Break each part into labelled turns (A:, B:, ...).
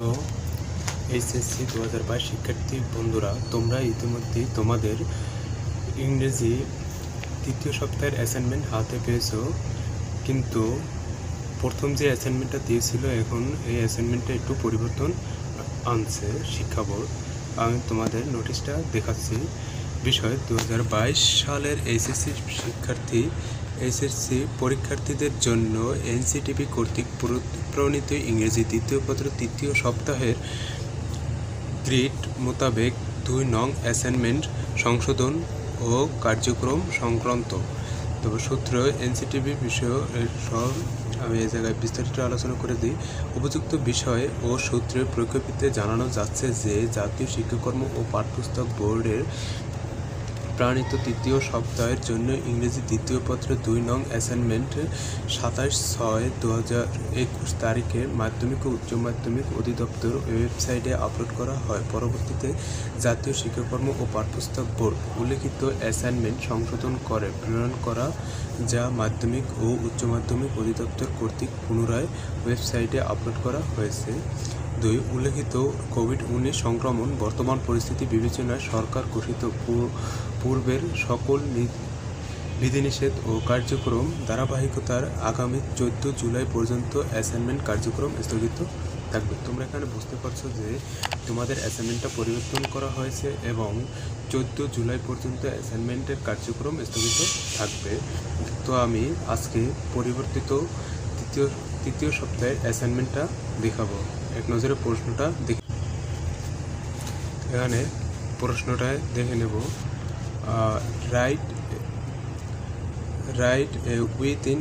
A: তো এইচএসসি 2022 শিক্ষার্থী বন্ধুরা, তোমরা ইতিমধ্যেই তোমাদের ইংরেজি তৃতীয় সপ্তাহের অ্যাসাইনমেন্ট হাতে পেয়েছো। কিন্তু প্রথম যে অ্যাসাইনমেন্টটা দিয়েছিল, এখন এই অ্যাসাইনমেন্টটা একটু পরিবর্তন আনছে শিক্ষা বোর্ড। আমি তোমাদের নোটিশটা দেখাচ্ছি। বিষয় 2022 সালের এইচএসসি পরীক্ষার্থীদের জন্য এনসিটিবি কর্তৃক প্রণীত ইংরেজি দ্বিতীয় পত্র তৃতীয় সপ্তাহের গ্রিড মোতাবেক 2 নং অ্যাসাইনমেন্ট সংশোধন ও কার্যক্রম সংক্রান্ত। তবে সূত্র এনসিটিবি বিষয় সব আমি এই জায়গায় বিস্তারিত আলোচনা করে দিই। উপযুক্ত বিষয় ও সূত্রের প্রেক্ষিতে জানানো যাচ্ছে যে জাতীয় শিক্ষাক্রম ও পাঠ্যপুস্তক বোর্ডের প্রণীত তৃতীয় সপ্তাহের জন্য ইংরেজি দ্বিতীয় পত্র 2 নং অ্যাসাইনমেন্ট 27/6/2021 তারিখে মাধ্যমিক ও উচ্চ মাধ্যমিক অধিদপ্তর ওয়েবসাইটে আপলোড করা হয়। পরবর্তীতে জাতীয় শিক্ষাক্রম ও পাঠ্যপুস্তক বোর্ড উল্লেখিত অ্যাসাইনমেন্ট সংশোধন করে প্রেরণ করা, যা মাধ্যমিক ও উচ্চ মাধ্যমিক অধিদপ্তর কর্তৃক পুনরায় ওয়েবসাইটে আপলোড করা হয়েছে। 2. উল্লেখিত কোভিড-19 সংক্রমণ বর্তমান পরিস্থিতি বিবেচনায় সরকার ঘোষিত পূর্বের সকল বিধিনিষেধ ও কার্যক্রম ধারাবাহিকতার আগামী 14 জুলাই পর্যন্ত অ্যাসাইনমেন্ট কার্যক্রম স্থগিত থাকবে। তোমরা এখানে বুঝতে পারছো যে তোমাদের অ্যাসাইনমেন্টটা পরিবর্তন করা হয়েছে এবং 14 জুলাই পর্যন্ত অ্যাসাইনমেন্টের কার্যক্রম স্থগিত থাকবে। তো আমি আজকে পরিবর্তিত তৃতীয় সপ্তাহের অ্যাসাইনমেন্টটা দেখাবো। এক নজরে প্রশ্নটা এখানে প্রশ্নটা দেখে নেব। রাইট উইথিন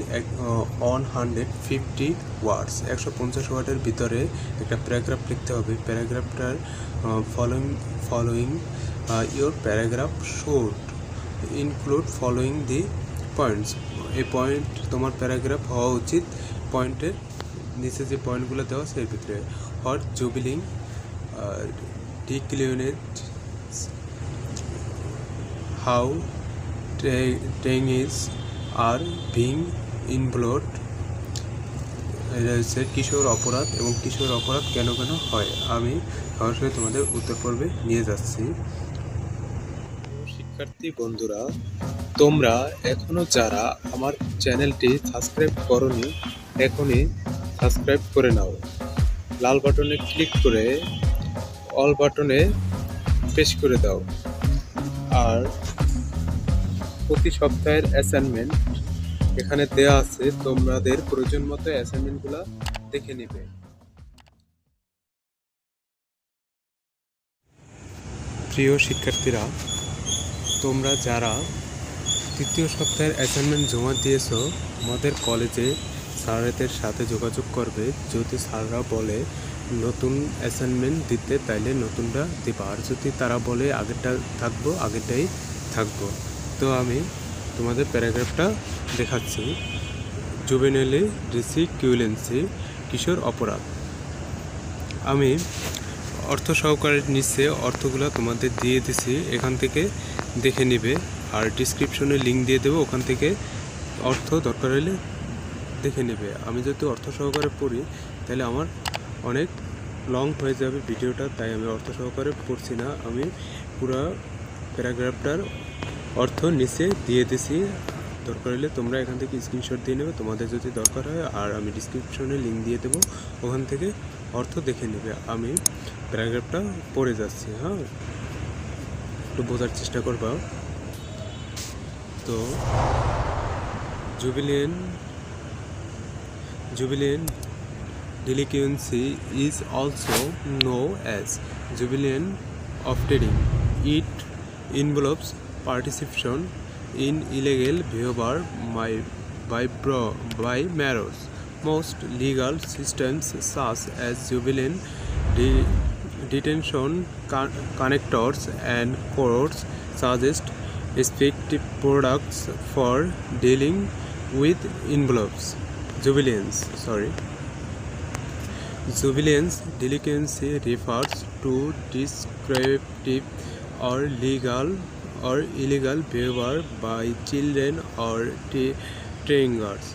A: 150 ওয়ার্ডস, 150 ওয়ার্ডের ভিতরে একটা প্যারাগ্রাফ লিখতে হবে। প্যারাগ্রাফটার following your paragraph should include following the points. এই পয়েন্ট তোমার প্যারাগ্রাফ হওয়া উচিত। পয়েন্টের নিচে যে পয়েন্টগুলো দেওয়া সেই ভিতরে হট জুবিলিং declared how trainees are being involved, কিশোর অপরাধ এবং কিশোর অপরাধ কেন কেন হয়। আমি সরাসরি তোমাদের উত্তর পর্বে নিয়ে যাচ্ছি। শিক্ষার্থী বন্ধুরা, তোমরা এখনো যারা আমার চ্যানেলটি সাবস্ক্রাইব করোনি, এখনই সাবস্ক্রাইব করে নাও। লাল বাটনে ক্লিক করে অল বাটনে প্রেস করে দাও। আর প্রতি সপ্তাহের অ্যাসাইনমেন্ট এখানে দেওয়া আছে, তোমাদের প্রয়োজন মতো অ্যাসাইনমেন্টগুলো দেখে নেবে। প্রিয় শিক্ষার্থীরা, তোমরা যারা তৃতীয় সপ্তাহের অ্যাসাইনমেন্ট জমা দিয়েছো, আমাদের কলেজে স্যারদের সাথে যোগাযোগ করবে। যদি স্যাররা বলে নতুন অ্যাসাইনমেন্ট দিতে, তাইলে নতুনটা দেবা। আর যদি তারা বলে আগেরটাই থাকবো। তো আমি তোমাদের প্যারাগ্রাফটা দেখাচ্ছি। জুভেনাইল ডিলিকুয়েন্সি, কিশোর অপরাধ। আমি অর্থ সহকারে নিচে অর্থগুলো তোমাদের দিয়ে দিছি, এখান থেকে দেখে নেবে। আর ডিসক্রিপশনে লিঙ্ক দিয়ে দেবো, ওখান থেকে অর্থ দরকার হলে দেখে নেবে। আমি যদি অর্থ সহকারে পড়ি তাহলে আমার অনেক লং হয়ে যাবে ভিডিওটা, তাই আমি অর্থ সহকারে পড়ছি না। আমি পুরো প্যারাগ্রাফটার অর্থ নিচে দিয়ে দিছি। দরকার হলে তোমরা এখান থেকে স্ক্রিনশট দিয়ে নেবে তোমাদের যদি দরকার হয়। আর আমি ডিসক্রিপশনে লিঙ্ক দিয়ে দেবো, ওখান থেকে অর্থ দেখে নেবে। আমি প্যারাগ্রাফটা পড়ে যাচ্ছি, হ্যাঁ, একটু বোঝার চেষ্টা করবা। তো juvenile delinquency is also known as juvenile offending. It involves participation in illegal behavior by minors. Most legal systems such as juvenile detention connectors and courts suggest effective products for dealing with juvenile delinquency refers to descriptive or illegal behavior by children or teenagers.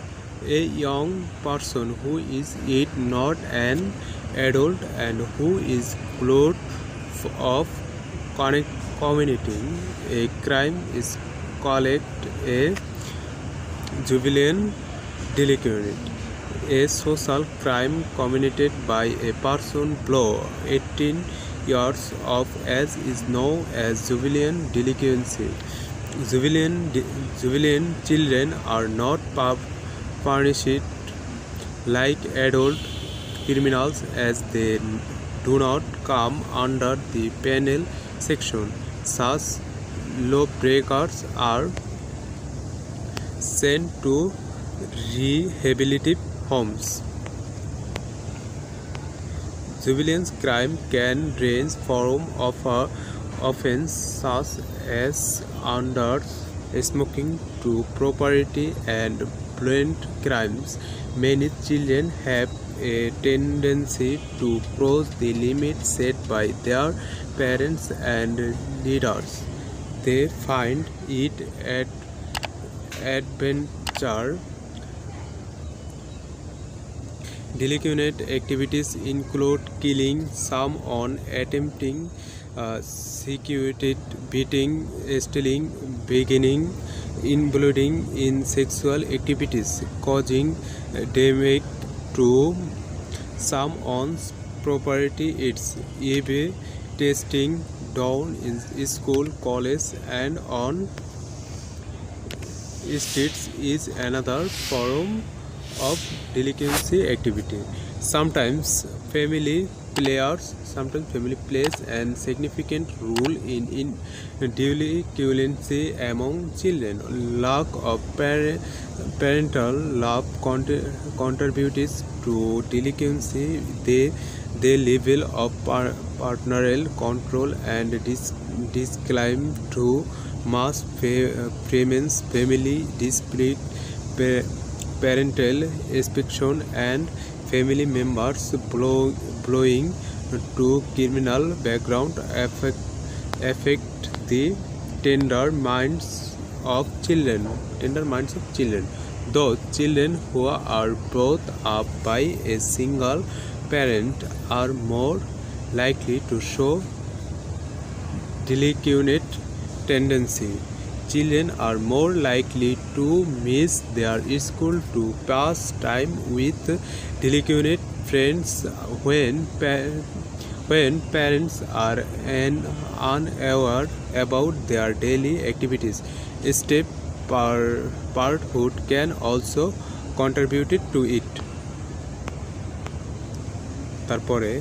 A: A young person who is yet not an adult and who is close of committing a crime is called a juvenile delinquent. A social crime committed by a person below 18 years of age is known as juvenile delinquency. Juvenile children are not punished like adult criminals as they do not come under the penal section. Such lawbreakers are sent to rehabilitative homes. Juvenile crime can range from offences such as under smoking to property and violent crimes. Many children have a tendency to cross the limits set by their parents and leaders. They find it adventure. Delinquent activities include killing someone, attempting suicide, beating, stealing, beginning involving in sexual activities, causing damage to someone's property. It's even testing down in school, college, and on streets is another form of delinquency activity. Sometimes family plays a significant role in delinquency among children. Lack of parental love contributes to delinquency. The level of parental control and discipline to mass payments, family dispute, parental inspection, and family members belonging to criminal background affect the tender minds of children. Those children who are brought up by a single parent are more likely to show delinquent tendency. Children are more likely to miss their school to pass time with delinquent friends when parents are unaware about their daily activities. Step parenthood can also contribute to it. তারপরে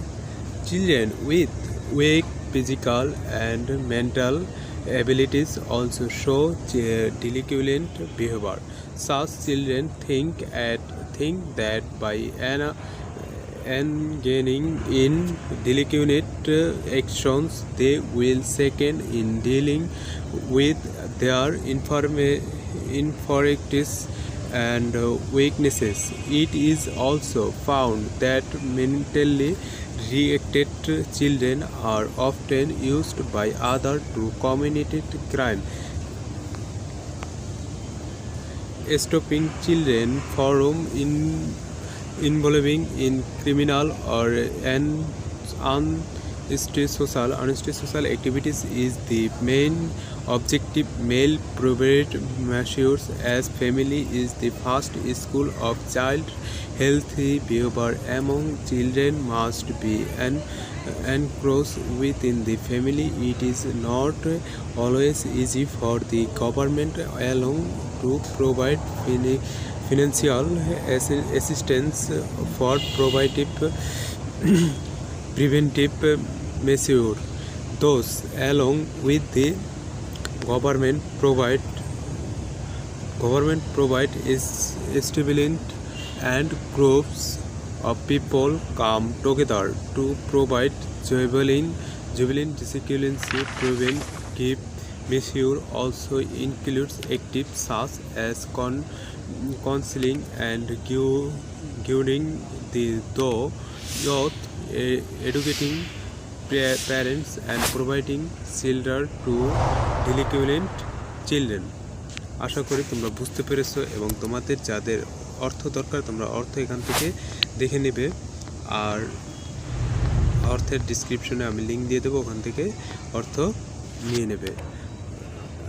A: children with weak physical and mental abilities also show delinquent behavior. Such children think that by engaging in delinquent actions they will succeed in dealing with their infirmities and weaknesses. It is also found that mentally retarded children are often used by others to commit crime. Stopping children from involving in criminal or unsocial activities is the main objective. Male private measures as family is the first school of child healthy behavior among children must be encouraged within the family. It is not always easy for the government alone to provide financial assistance for preventive measures. Those along with the government provide establishment and groups of people come together to provide juvenile delinquency preventive measures. Also includes activities such as counseling and giving the youth, educating parents and providing shelter to delinquent children. আশা করি তোমরা বুঝতে পেরেছো এবং তোমাদের যাদের অর্থ দরকার তোমরা অর্থ এখান থেকে দেখে নেবে। আর অর্থের ডিসক্রিপশনে আমি লিঙ্ক দিয়ে দেবো, ওখান থেকে অর্থ নিয়ে নেবে।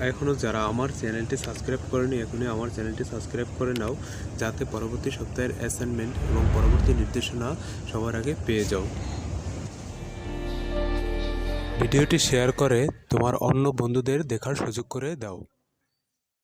A: এখনও যারা আমার চ্যানেলটি সাবস্ক্রাইব করেনি এখনই আমার চ্যানেলটি সাবস্ক্রাইব করে নাও, যাতে পরবর্তী সপ্তাহের অ্যাসাইনমেন্ট এবং পরবর্তী নির্দেশনা সবার আগে পেয়ে যাও। ভিডিওটি শেয়ার করে তোমার অন্য বন্ধুদের দেখার সুযোগ করে দাও।